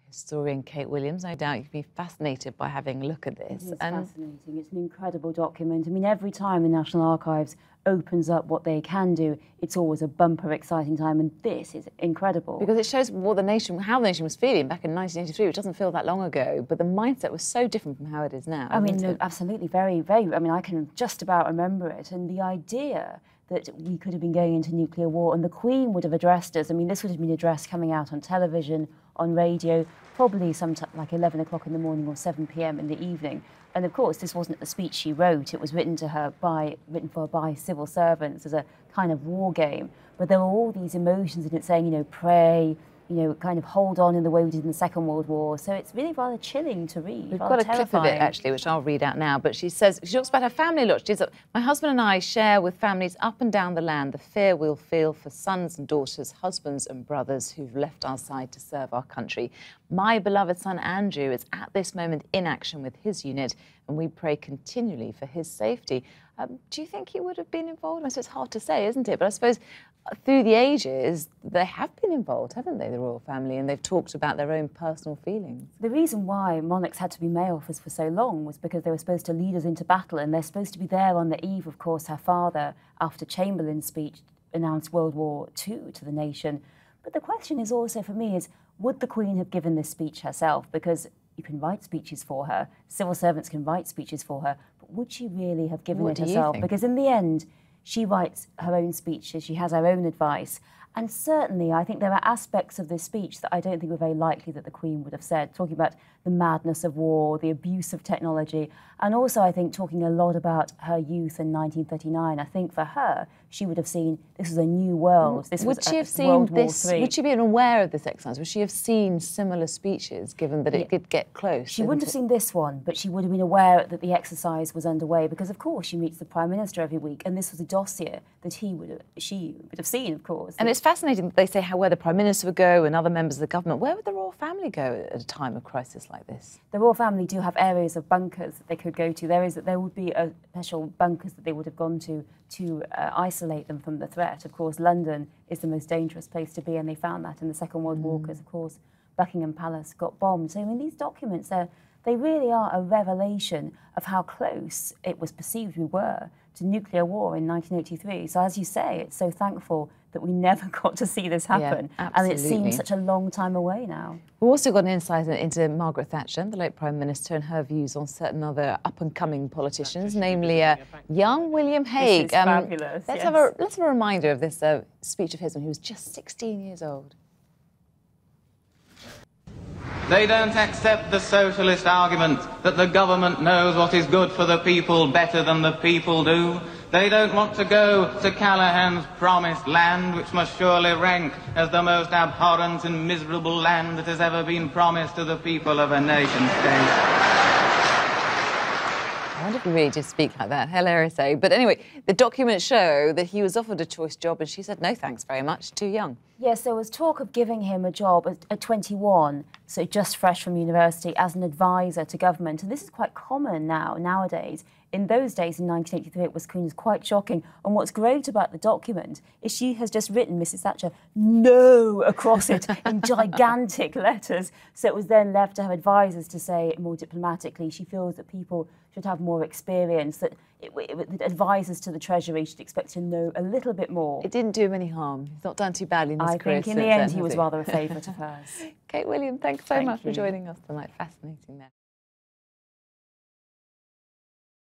Historian Kate Williams, no doubt you'd be fascinated by having a look at this. It is fascinating. It's an incredible document. I mean, every time the National Archives opens up what they can do, it's always a bumper exciting time, and this is incredible. Because it shows what how the nation was feeling back in 1983, which doesn't feel that long ago, but the mindset was so different from how it is now. I mean, no, absolutely, very, very, I mean, I can just about remember it, and the idea that we could have been going into nuclear war and the Queen would have addressed us. I mean, this would have been addressed coming out on television, on radio, probably sometime like 11 o'clock in the morning or 7 p.m. in the evening. And of course, this wasn't the speech she wrote. It was written for her by civil servants as a kind of war game. But there were all these emotions in it saying, you know, pray, you know, kind of hold on in the way we did in the Second World War. So it's really rather chilling to read. We've got a clip of it, actually, which I'll read out now. But she talks about her family a lot. She says, my husband and I share with families up and down the land the fear we'll feel for sons and daughters, husbands and brothers who've left our side to serve our country. My beloved son, Andrew, is at this moment in action with his unit, and we pray continually for his safety. Do you think he would have been involved? I suppose it's hard to say, isn't it? But I suppose through the ages, they have been involved, haven't they, the royal family, and they've talked about their own personal feelings. The reason why monarchs had to be male for so long was because they were supposed to lead us into battle, and they're supposed to be there on the eve. Of course, her father, after Chamberlain's speech, announced World War II to the nation. But the question is also, for me, is would the Queen have given this speech herself? Because you can write speeches for her, civil servants can write speeches for her, but would she really have given it herself? Because in the end, she writes her own speeches, she has her own advice. And certainly, I think there are aspects of this speech that I don't think were very likely that the Queen would have said, talking about the madness of war, the abuse of technology, and also, I think, talking a lot about her youth in 1939. I think for her, she would have seen this was a new world. This would was she have seen this? Would she be aware of this exercise? Would she have seen similar speeches, given that it did get close? She wouldn't have seen this one, but she would have been aware that the exercise was underway because, of course, she meets the Prime Minister every week, and this was a dossier that she would have seen, of course. And it's fascinating that they say where the Prime Minister would go and other members of the government. Where would the royal family go at a time of crisis like this? The royal family do have areas of bunkers that they could go to. There would be a special bunkers that they would have gone to isolate them from the threat. Of course, London is the most dangerous place to be, and they found that in the Second World War because, of course, Buckingham Palace got bombed. So, I mean, these documents, they really are a revelation of how close it was perceived we were to nuclear war in 1983. So, as you say, it's so thankful that we never got to see this happen. Yeah, and it seems such a long time away now. We've also got an insight into Margaret Thatcher, the late Prime Minister, and her views on certain other up-and-coming politicians, namely young William Hague. This is fabulous, let's have a reminder of this speech of his when he was just 16 years old. They don't accept the socialist argument that the government knows what is good for the people better than the people do. They don't want to go to Callaghan's promised land, which must surely rank as the most abhorrent and miserable land that has ever been promised to the people of a nation-state. I wonder if he really did speak like that. Hilarious, eh? But anyway, the documents show that he was offered a choice job and she said, no thanks very much, too young. Yes, there was talk of giving him a job at 21, so just fresh from university, as an advisor to government. And this is quite common nowadays. In those days, in 1983, it was quite shocking. And what's great about the document is she has just written, Mrs. Thatcher, no, across it in gigantic letters. So it was then left to her advisors to say more diplomatically, she feels that people should have more experience, that advisors to the Treasury should expect to know a little bit more. It didn't do him any harm. He's not done too badly in his career. I think in the end he was rather a favourite of hers. Kate Williams, thanks so much for joining us tonight. Fascinating there.